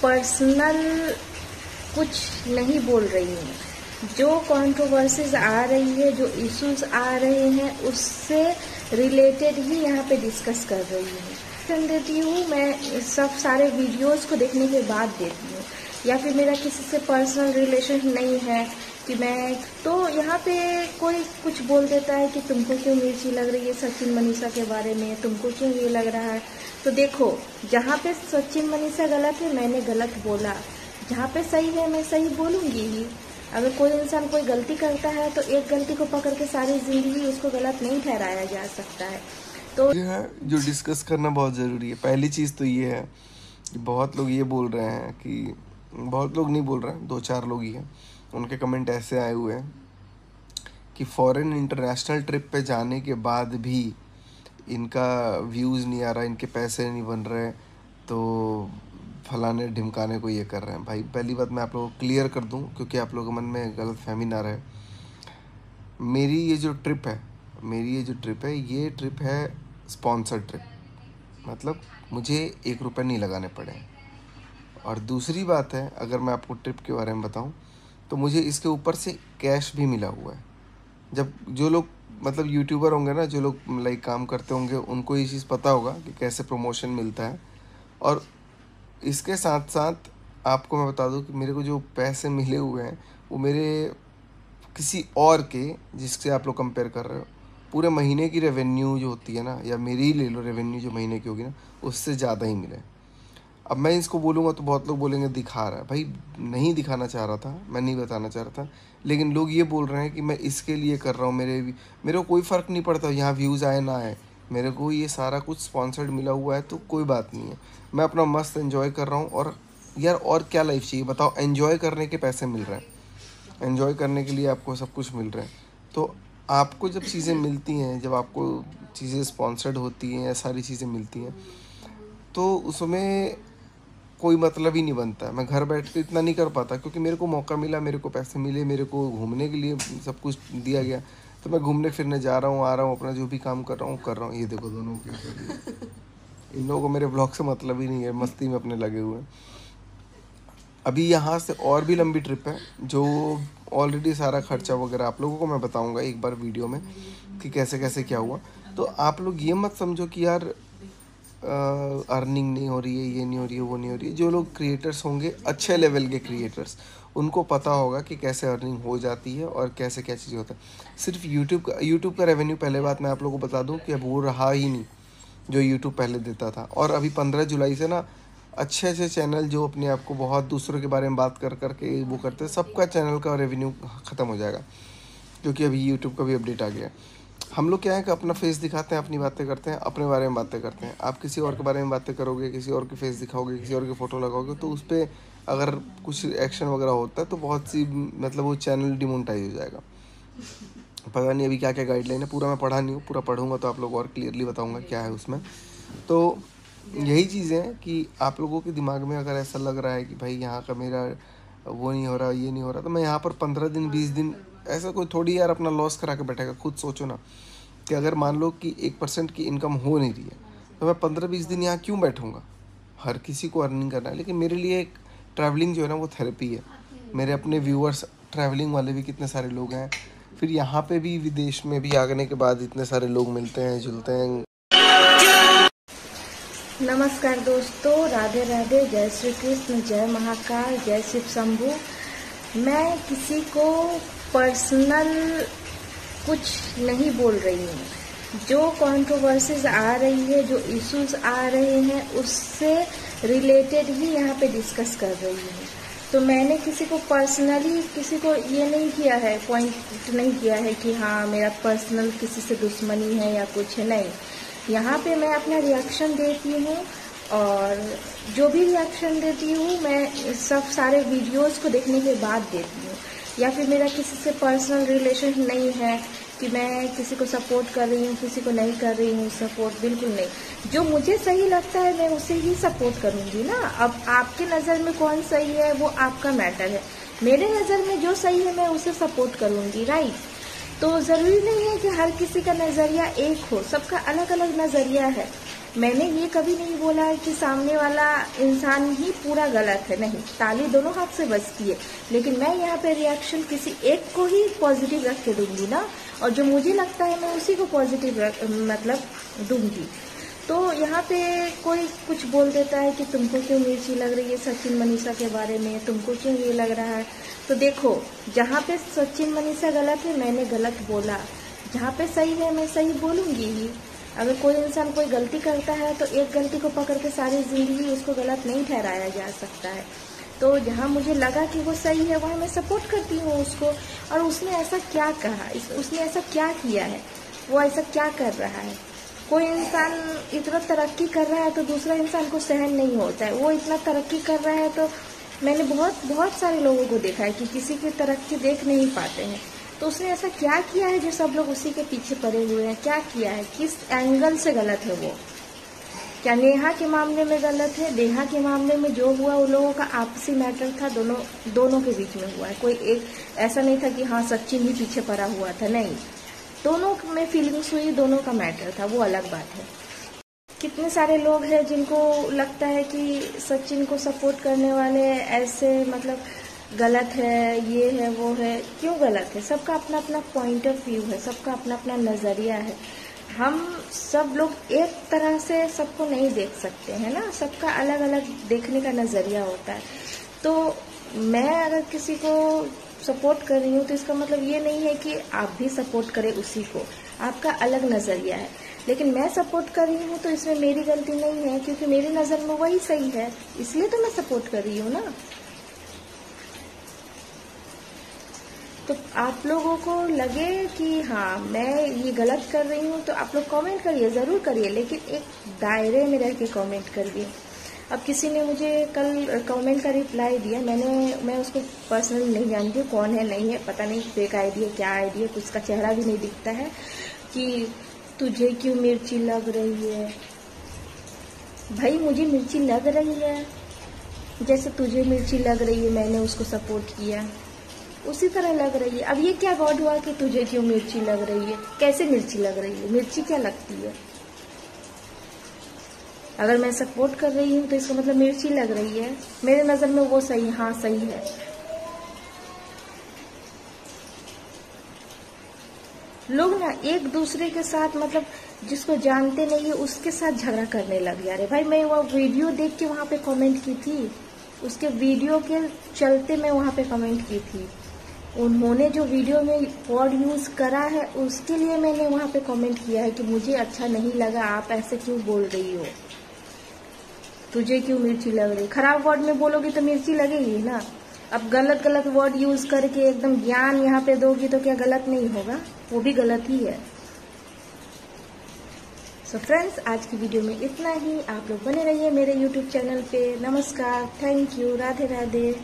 Personal कुछ नहीं बोल रही हूँ। जो कंट्रोवर्सीज आ रही है, जो इश्यूज आ रहे हैं, उससे रिलेटेड ही यहाँ पे डिस्कस कर रही हूँ। देती हूँ मैं सब सारे वीडियोस को देखने के बाद देती हूँ, या फिर मेरा किसी से पर्सनल रिलेशन नहीं है कि मैं तो यहाँ पे कोई कुछ बोल देता है कि तुमको क्यों मिर्ची लग रही है सचिन मनीषा के बारे में, तुमको क्यों ये लग रहा है। तो देखो, जहाँ पे सचिन मनीषा गलत है मैंने गलत बोला, जहाँ पे सही है मैं सही बोलूँगी ही। अगर कोई इंसान कोई गलती करता है तो एक गलती को पकड़ के सारी जिंदगी उसको गलत नहीं ठहराया जा सकता है। तो ये है जो डिस्कस करना बहुत ज़रूरी है। पहली चीज़ तो ये है कि बहुत लोग ये बोल रहे हैं कि, बहुत लोग नहीं बोल रहे हैं, 2-4 लोग ही हैं, उनके कमेंट ऐसे आए हुए हैं कि फॉरेन इंटरनेशनल ट्रिप पे जाने के बाद भी इनका व्यूज़ नहीं आ रहा, इनके पैसे नहीं बन रहे, तो फलाने ढिमकाने को ये कर रहे हैं। भाई पहली बात मैं आप लोगों को क्लियर कर दूं, क्योंकि आप लोगों के मन में गलत फहमी ना रहे। मेरी ये जो ट्रिप है, ये ट्रिप है स्पॉन्सर्ड ट्रिप, मतलब मुझे 1 रुपये नहीं लगाने पड़े। और दूसरी बात है, अगर मैं आपको ट्रिप के बारे में बताऊं, तो मुझे इसके ऊपर से कैश भी मिला हुआ है। जब जो लोग मतलब यूट्यूबर होंगे ना, जो लोग लाइक काम करते होंगे, उनको ये चीज़ पता होगा कि कैसे प्रमोशन मिलता है। और इसके साथ साथ आपको मैं बता दूं कि मेरे को जो पैसे मिले हुए हैं वो मेरे किसी और के, जिससे आप लोग कंपेयर कर रहे हो, पूरे महीने की रेवेन्यू जो होती है ना, या मेरी ही ले लो रेवेन्यू जो महीने की होगी ना, उससे ज़्यादा ही मिले। अब मैं इसको बोलूँगा तो बहुत लोग बोलेंगे दिखा रहा है। भाई नहीं दिखाना चाह रहा था, मैं नहीं बताना चाह रहा था, लेकिन लोग ये बोल रहे हैं कि मैं इसके लिए कर रहा हूँ। मेरे को कोई फ़र्क नहीं पड़ता यहाँ व्यूज़ आए ना आए, मेरे को ये सारा कुछ स्पॉन्सर्ड मिला हुआ है, तो कोई बात नहीं है। मैं अपना मस्त एंजॉय कर रहा हूँ। और यार और क्या लाइफ चाहिए बताओ, एंजॉय करने के पैसे मिल रहे हैं, एंजॉय करने के लिए आपको सब कुछ मिल रहा है। तो आपको जब चीज़ें मिलती हैं, जब आपको चीज़ें स्पॉन्सर्ड होती हैं या सारी चीज़ें मिलती हैं, तो उसमें कोई मतलब ही नहीं बनता है। मैं घर बैठ के इतना नहीं कर पाता, क्योंकि मेरे को मौका मिला, मेरे को पैसे मिले, मेरे को घूमने के लिए सब कुछ दिया गया, तो मैं घूमने फिरने जा रहा हूँ, आ रहा हूँ, अपना जो भी काम कर रहा हूँ। ये देखो दोनों के इन लोगों को मेरे ब्लॉग से मतलब ही नहीं है, मस्ती में अपने लगे हुए हैं। अभी यहाँ से और भी लंबी ट्रिप है, जो ऑलरेडी सारा खर्चा वगैरह आप लोगों को मैं बताऊँगा एक बार वीडियो में कि कैसे कैसे क्या हुआ। तो आप लोग ये मत समझो कि यार अर्निंग नहीं हो रही है, ये नहीं हो रही है, वो नहीं हो रही है। जो लोग क्रिएटर्स होंगे, अच्छे लेवल के क्रिएटर्स, उनको पता होगा कि कैसे अर्निंग हो जाती है और कैसे क्या चीज़ होता है। सिर्फ यूट्यूब का रेवेन्यू, पहले बात मैं आप लोगों को बता दूं कि अब वो रहा ही नहीं जो यूट्यूब पहले देता था। और अभी 15 जुलाई से ना अच्छे अच्छे चैनल जो अपने आप को बहुत दूसरों के बारे में बात कर करके वो करते हैं, सबका चैनल का रेवेन्यू ख़त्म हो जाएगा, क्योंकि अभी यूट्यूब का भी अपडेट आ गया। हम लोग क्या है कि अपना फेस दिखाते हैं, अपनी बातें करते हैं, अपने बारे में बातें करते हैं। आप किसी और के बारे में बातें करोगे, किसी और के फेस दिखाओगे, किसी और की फ़ोटो लगाओगे, तो उस पर अगर कुछ एक्शन वगैरह होता है तो बहुत सी मतलब वो चैनल डिमोनेटाइज हो जाएगा। पता नहीं अभी क्या क्या गाइडलाइन है, पूरा मैं पढ़ा नहीं हूँ, पूरा पढ़ूंगा तो आप लोग और क्लियरली बताऊँगा क्या है उसमें। तो यही चीज़ें हैं कि आप लोगों के दिमाग में अगर ऐसा लग रहा है कि भाई यहाँ का मेरा वो नहीं हो रहा, ये नहीं हो रहा, तो मैं यहाँ पर 15 दिन 20 दिन ऐसा कोई थोड़ी यार अपना लॉस करा के बैठेगा। खुद सोचो ना कि अगर मान लो कि 1% की इनकम हो नहीं रही है, तो मैं 15-20 दिन यहाँ क्यों बैठूँगा। हर किसी को अर्निंग करना है, लेकिन मेरे लिए एक ट्रैवलिंग जो है ना वो थेरेपी है। मेरे अपने व्यूअर्स ट्रैवलिंग वाले भी कितने सारे लोग हैं, फिर यहाँ पे भी विदेश में भी आने के बाद इतने सारे लोग मिलते हैं, जुलते हैं। नमस्कार दोस्तों, राधे राधे, जय श्री कृष्ण, जय महाकाल, जय शिव शंभू। मैं किसी को पर्सनल कुछ नहीं बोल रही हूँ। जो कंट्रोवर्सीज आ रही है, जो इश्यूज आ रहे हैं, उससे रिलेटेड ही यहाँ पे डिस्कस कर रही हूँ। तो मैंने किसी को पर्सनली किसी को ये नहीं किया है, पॉइंट नहीं किया है कि हाँ मेरा पर्सनल किसी से दुश्मनी है या कुछ है, नहीं। यहाँ पे मैं अपना रिएक्शन देती हूँ, और जो भी रिएक्शन देती हूँ मैं सब सारे वीडियोस को देखने के बाद देती हूँ। या फिर मेरा किसी से पर्सनल रिलेशन नहीं है कि मैं किसी को सपोर्ट कर रही हूँ, किसी को नहीं कर रही हूँ सपोर्ट, बिल्कुल नहीं। जो मुझे सही लगता है मैं उसे ही सपोर्ट करूँगी ना। अब आपके नज़र में कौन सही है वो आपका मैटर है, मेरे नज़र में जो सही है मैं उसे सपोर्ट करूँगी, राइट। तो ज़रूरी नहीं है कि हर किसी का नज़रिया एक हो, सबका अलग अलग नज़रिया है। मैंने ये कभी नहीं बोला है कि सामने वाला इंसान ही पूरा गलत है, नहीं, ताली दोनों हाथ से बजती है। लेकिन मैं यहाँ पे रिएक्शन किसी एक को ही पॉजिटिव रख के दूंगी ना, और जो मुझे लगता है मैं उसी को पॉजिटिव मतलब दूंगी। तो यहाँ पे कोई कुछ बोल देता है कि तुमको क्यों मिर्ची लग रही है सचिन मनीषा के बारे में, तुमको क्यों ये लग रहा है। तो देखो, जहाँ पे सचिन मनीषा गलत है मैंने गलत बोला, जहाँ पे सही है मैं सही बोलूँगी ही। अगर कोई इंसान कोई गलती करता है तो एक गलती को पकड़ के सारी जिंदगी उसको गलत नहीं ठहराया जा सकता है। तो जहाँ मुझे लगा कि वो सही है वहाँ मैं सपोर्ट करती हूँ उसको। और उसने ऐसा क्या कहा, उसने ऐसा क्या किया है, वो ऐसा क्या कर रहा है। कोई इंसान इतना तरक्की कर रहा है तो दूसरा इंसान को सहन नहीं होता है। वो इतना तरक्की कर रहा है तो मैंने बहुत सारे लोगों को देखा है कि किसी की तरक्की देख नहीं पाते हैं। तो उसने ऐसा क्या किया है जो सब लोग उसी के पीछे पड़े हुए हैं, क्या किया है, किस एंगल से गलत है वो। क्या नेहा के मामले में गलत है? नेहा के मामले में जो हुआ उन लोगों का आपसी मैटर था, दोनों के बीच में हुआ है। कोई एक ऐसा नहीं था कि हाँ सचिन ही पीछे पड़ा हुआ था, नहीं, दोनों में फीलिंग्स हुई, दोनों का मैटर था, वो अलग बात है। कितने सारे लोग हैं जिनको लगता है कि सचिन को सपोर्ट करने वाले ऐसे मतलब गलत है, ये है वो है। क्यों गलत है? सबका अपना अपना पॉइंट ऑफ व्यू है, सबका अपना अपना नज़रिया है। हम सब लोग एक तरह से सबको नहीं देख सकते हैं ना, सबका अलग अलग देखने का नज़रिया होता है। तो मैं अगर किसी को सपोर्ट कर रही हूँ तो इसका मतलब ये नहीं है कि आप भी सपोर्ट करें उसी को, आपका अलग नज़रिया है। लेकिन मैं सपोर्ट कर रही हूँ तो इसमें मेरी गलती नहीं है, क्योंकि मेरी नज़र में वही सही है, इसलिए तो मैं सपोर्ट कर रही हूँ ना। तो आप लोगों को लगे कि हाँ मैं ये गलत कर रही हूँ तो आप लोग कमेंट करिए, ज़रूर करिए, लेकिन एक दायरे में रह के कमेंट करिए। अब किसी ने मुझे कल कमेंट का रिप्लाई दिया, मैं उसको पर्सनली नहीं जानती हूँ, कौन है नहीं है पता नहीं, फेक आईडी है क्या आईडी है, कुछ का चेहरा भी नहीं दिखता है, कि तुझे क्यों मिर्ची लग रही है। भाई मुझे मिर्ची लग रही है, जैसे तुझे मिर्ची लग रही है मैंने उसको सपोर्ट किया उसी तरह लग रही है। अब ये क्या वर्ड हुआ कि तुझे क्यों मिर्ची लग रही है? कैसे मिर्ची लग रही है? मिर्ची क्या लगती है? अगर मैं सपोर्ट कर रही हूँ तो इसका मतलब मिर्ची लग रही है, मेरे नज़र में वो सही, हाँ सही है। लोग ना एक दूसरे के साथ मतलब जिसको जानते नहीं है उसके साथ झगड़ा करने लग जा रहे। भाई मैं वो वीडियो देख के वहाँ पे कमेंट की थी, उसके वीडियो के चलते मैं वहाँ पे कमेंट की थी। उन्होंने जो वीडियो में वर्ड यूज करा है उसके लिए मैंने वहाँ पे कमेंट किया है कि मुझे अच्छा नहीं लगा, आप ऐसे क्यों बोल रही हो, तुझे क्यों मिर्ची लग रही। खराब वर्ड में बोलोगी तो मिर्ची लगेगी ना। अब गलत गलत वर्ड यूज करके एकदम ज्ञान यहाँ पे दोगी तो क्या गलत नहीं होगा? वो भी गलत ही है। सो फ्रेंड्स, आज की वीडियो में इतना ही। आप लोग बने रहिए मेरे यूट्यूब चैनल पे। नमस्कार, थैंक यू, राधे राधे।